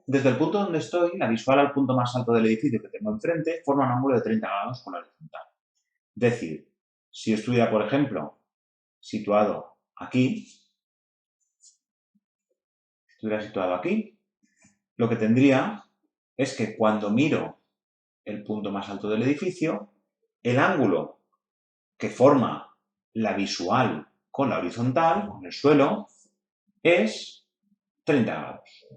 Desde el punto donde estoy, la visual al punto más alto del edificio que tengo enfrente forma un ángulo de 30 grados con la horizontal. Es decir, si yo estuviera, por ejemplo, situado aquí, lo que tendría es que cuando miro el punto más alto del edificio, el ángulo que forma la visual con la horizontal, con el suelo, es 30 grados.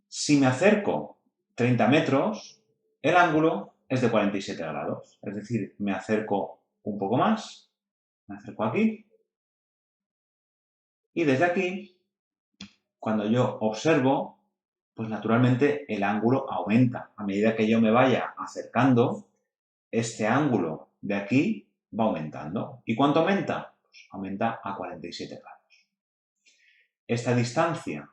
Si me acerco 30 metros, el ángulo es de 47 grados. Es decir, me acerco un poco más, me acerco aquí, y desde aquí, cuando yo observo, pues naturalmente el ángulo aumenta. A medida que yo me vaya acercando, este ángulo de aquí va aumentando. ¿Y cuánto aumenta? Pues aumenta a 47 grados. Esta distancia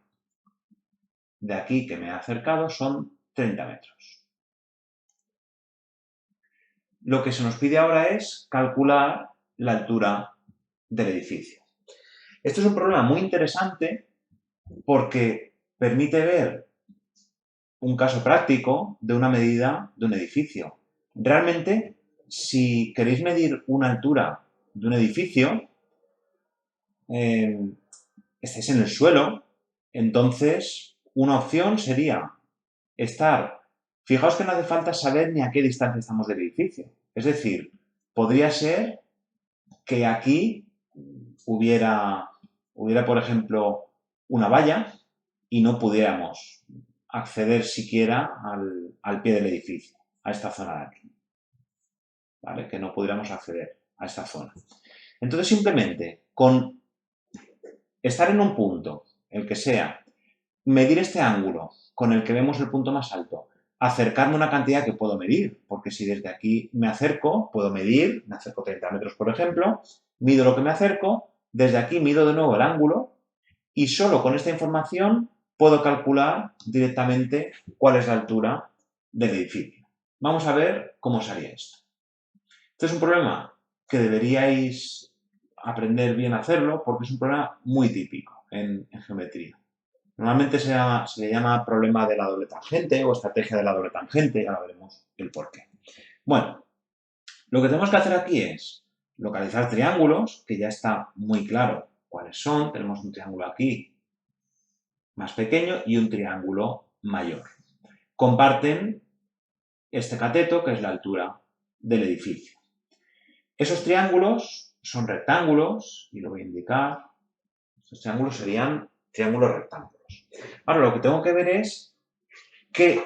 de aquí que me he acercado son 30 metros. Lo que se nos pide ahora es calcular la altura del edificio. Esto es un problema muy interesante porque permite ver un caso práctico de una medida de un edificio. Realmente, si queréis medir una altura de un edificio, estáis en el suelo, entonces una opción sería estar, fijaos que no hace falta saber ni a qué distancia estamos del edificio. Es decir, podría ser que aquí hubiera, por ejemplo, una valla y no pudiéramos acceder siquiera al pie del edificio, a esta zona de aquí. ¿Vale? Que no pudiéramos acceder a esta zona. Entonces, simplemente con estar en un punto, el que sea, medir este ángulo con el que vemos el punto más alto, acercarme a una cantidad que puedo medir, porque si desde aquí me acerco, puedo medir, me acerco 30 metros, por ejemplo, mido lo que me acerco, desde aquí mido de nuevo el ángulo y solo con esta información puedo calcular directamente cuál es la altura del edificio. Vamos a ver cómo se haría esto. Este es un problema que deberíais aprender bien a hacerlo porque es un problema muy típico en geometría. Normalmente se le llama problema de la doble tangente o estrategia de la doble tangente, ahora veremos el porqué. Bueno, lo que tenemos que hacer aquí es localizar triángulos, que ya está muy claro cuáles son. Tenemos un triángulo aquí más pequeño y un triángulo mayor. Comparten este cateto, que es la altura del edificio. Esos triángulos son rectángulos, y lo voy a indicar. Estos triángulos serían triángulos rectángulos. Ahora, lo que tengo que ver es qué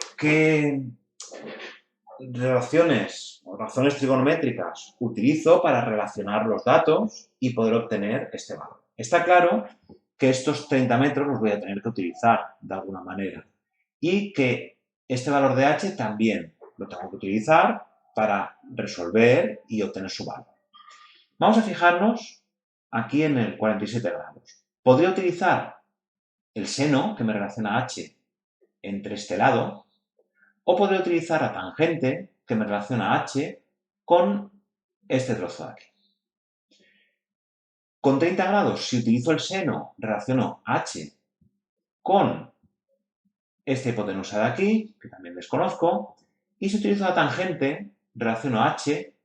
relaciones o razones trigonométricas utilizo para relacionar los datos y poder obtener este valor. Está claro que estos 30 metros los voy a tener que utilizar de alguna manera y que este valor de h también lo tengo que utilizar para resolver y obtener su valor. Vamos a fijarnos aquí en el 47 grados. Podría utilizar el seno, que me relaciona h entre este lado, o podría utilizar la tangente, que me relaciona h con este trozo de aquí. Con 30 grados, si utilizo el seno, relaciono h con esta hipotenusa de aquí, que también desconozco, y si utilizo la tangente, relaciono h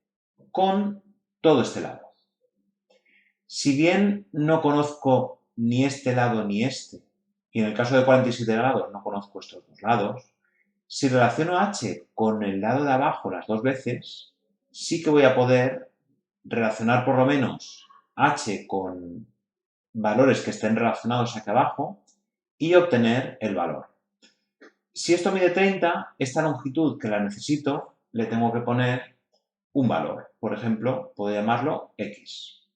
con todo este lado. Si bien no conozco ni este lado ni este, y en el caso de 47 grados no conozco estos dos lados, si relaciono h con el lado de abajo las dos veces, sí que voy a poder relacionar por lo menos h con valores que estén relacionados aquí abajo y obtener el valor. Si esto mide 30, esta longitud que la necesito, le tengo que poner un valor. Por ejemplo, puedo llamarlo x.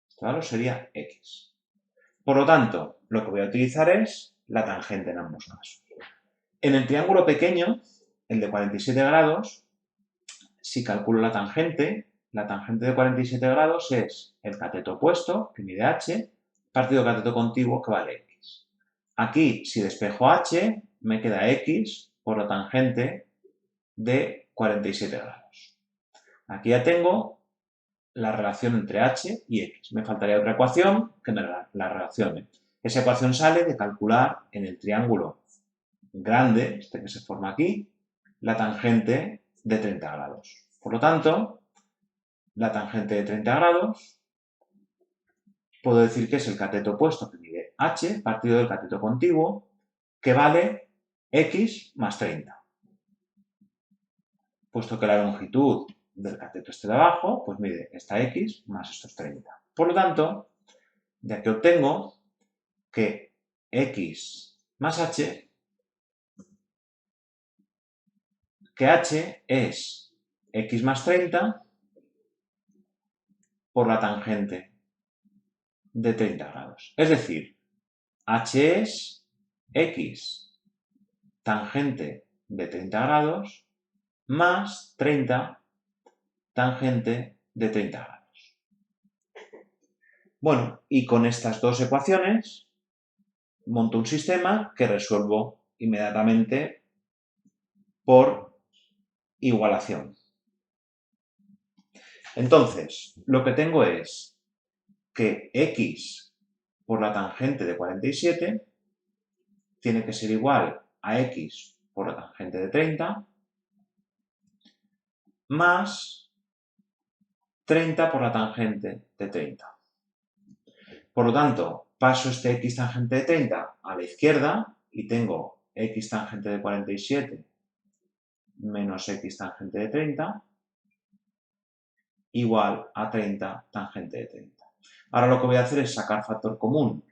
Este valor sería x. Por lo tanto, lo que voy a utilizar es la tangente en ambos casos. En el triángulo pequeño, el de 47 grados, si calculo la tangente de 47 grados es el cateto opuesto, que mide h, partido cateto contiguo, que vale x. Aquí, si despejo h, me queda x por la tangente de 47 grados. Aquí ya tengo la relación entre h y x. Me faltaría otra ecuación que me la relacione. Esa ecuación sale de calcular en el triángulo grande, este que se forma aquí, la tangente de 30 grados. Por lo tanto, la tangente de 30 grados, puedo decir que es el cateto opuesto que mide h partido del cateto contiguo, que vale x más 30. Puesto que la longitud del cateto este de abajo, pues mide esta x más estos 30. Por lo tanto, de aquí obtengo que x más h, que h es x más 30 por la tangente de 30 grados. Es decir, h es x tangente de 30 grados más 30 tangente de 30 grados. Bueno, y con estas dos ecuaciones monto un sistema que resuelvo inmediatamente por igualación. Entonces, lo que tengo es que x por la tangente de 47 tiene que ser igual a x por la tangente de 30 más 30 por la tangente de 30. Por lo tanto, paso este x tangente de 30 a la izquierda y tengo x tangente de 47 menos x tangente de 30 igual a 30 tangente de 30. Ahora lo que voy a hacer es sacar factor común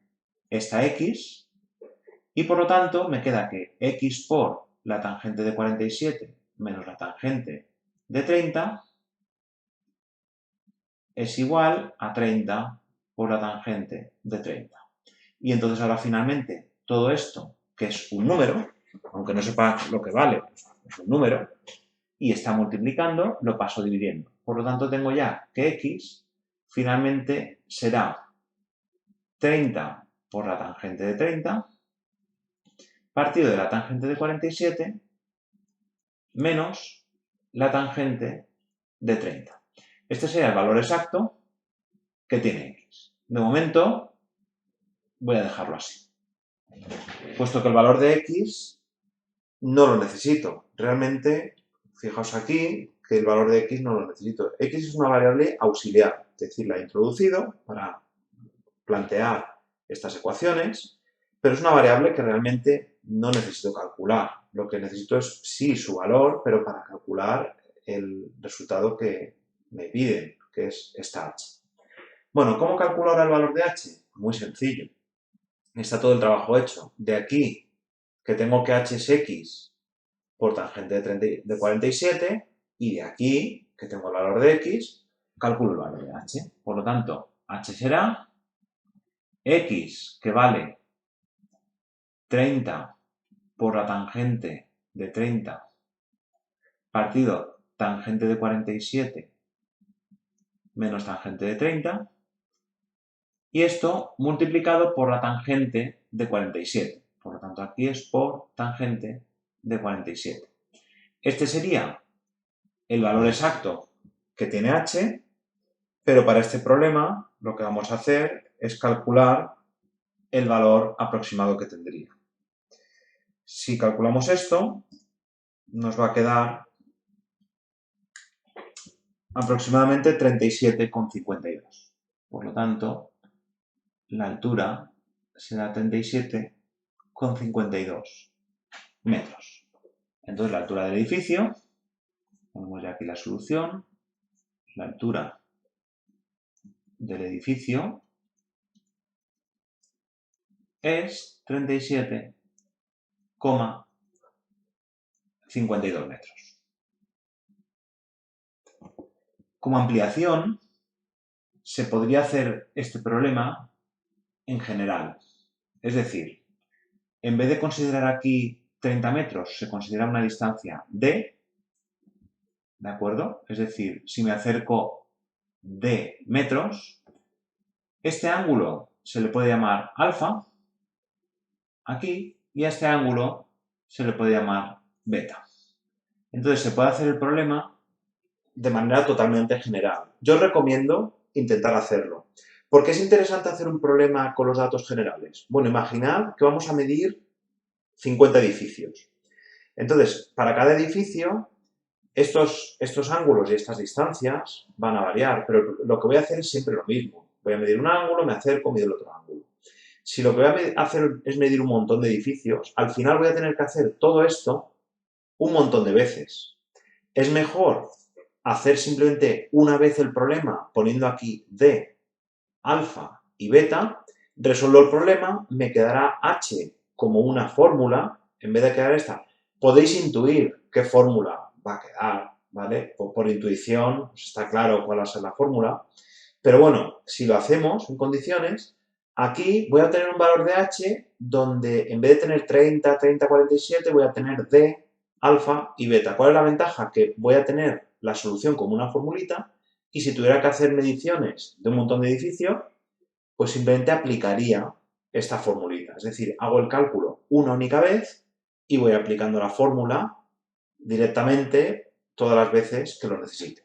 esta x y por lo tanto me queda que x por la tangente de 47 menos la tangente de 30 es igual a 30 por la tangente de 30. Y entonces ahora finalmente todo esto, que es un número, aunque no sepa lo que vale, es un número, y está multiplicando, lo paso dividiendo. Por lo tanto tengo ya que x finalmente será 30 por la tangente de 30 partido de la tangente de 47 menos la tangente de 30. Este sería el valor exacto que tiene x. De momento voy a dejarlo así. Puesto que el valor de x no lo necesito. Realmente, fijaos aquí que el valor de x no lo necesito. X es una variable auxiliar, es decir, la he introducido para plantear estas ecuaciones, pero es una variable que realmente no necesito calcular. Lo que necesito es, sí, su valor, pero para calcular el resultado que me piden, que es esta h. Bueno, ¿cómo calculo ahora el valor de h? Muy sencillo. Está todo el trabajo hecho. De aquí, que tengo que h es x por tangente de 47, y de aquí, que tengo el valor de x, calculo el valor de h. Por lo tanto, h será x, que vale 30 por la tangente de 30 partido tangente de 47 menos tangente de 30, y esto multiplicado por la tangente de 47. Por lo tanto, aquí es por tangente de 47. Este sería el valor exacto que tiene h, pero para este problema lo que vamos a hacer es calcular el valor aproximado que tendría. Si calculamos esto, nos va a quedar aproximadamente 37,52. Por lo tanto, la altura será 37,52 metros. Entonces, la altura del edificio, ponemos ya aquí la solución, la altura del edificio es 37,52 metros. Como ampliación, se podría hacer este problema en general. Es decir, en vez de considerar aquí 30 metros, se considera una distancia d, ¿de acuerdo? Es decir, si me acerco d metros, este ángulo se le puede llamar alfa, aquí, y a este ángulo se le puede llamar beta. Entonces se puede hacer el problema de manera totalmente general. Yo recomiendo intentar hacerlo. ¿Por qué es interesante hacer un problema con los datos generales? Bueno, imaginad que vamos a medir 50 edificios. Entonces, para cada edificio, estos ángulos y estas distancias van a variar, pero lo que voy a hacer es siempre lo mismo. Voy a medir un ángulo, me acerco, mido el otro ángulo. Si lo que voy a hacer es medir un montón de edificios, al final voy a tener que hacer todo esto un montón de veces. Es mejor hacer simplemente una vez el problema poniendo aquí D, alfa y beta, resuelvo el problema, me quedará H como una fórmula, en vez de quedar esta. Podéis intuir qué fórmula va a quedar, ¿vale? Por intuición, pues está claro cuál va a ser la fórmula. Pero bueno, si lo hacemos en condiciones, aquí voy a tener un valor de H donde en vez de tener 30, 30, 47, voy a tener D, alfa y beta. ¿Cuál es la ventaja? Que voy a tener la solución como una formulita y si tuviera que hacer mediciones de un montón de edificios, pues simplemente aplicaría esta formulita. Es decir, hago el cálculo una única vez y voy aplicando la fórmula directamente todas las veces que lo necesite.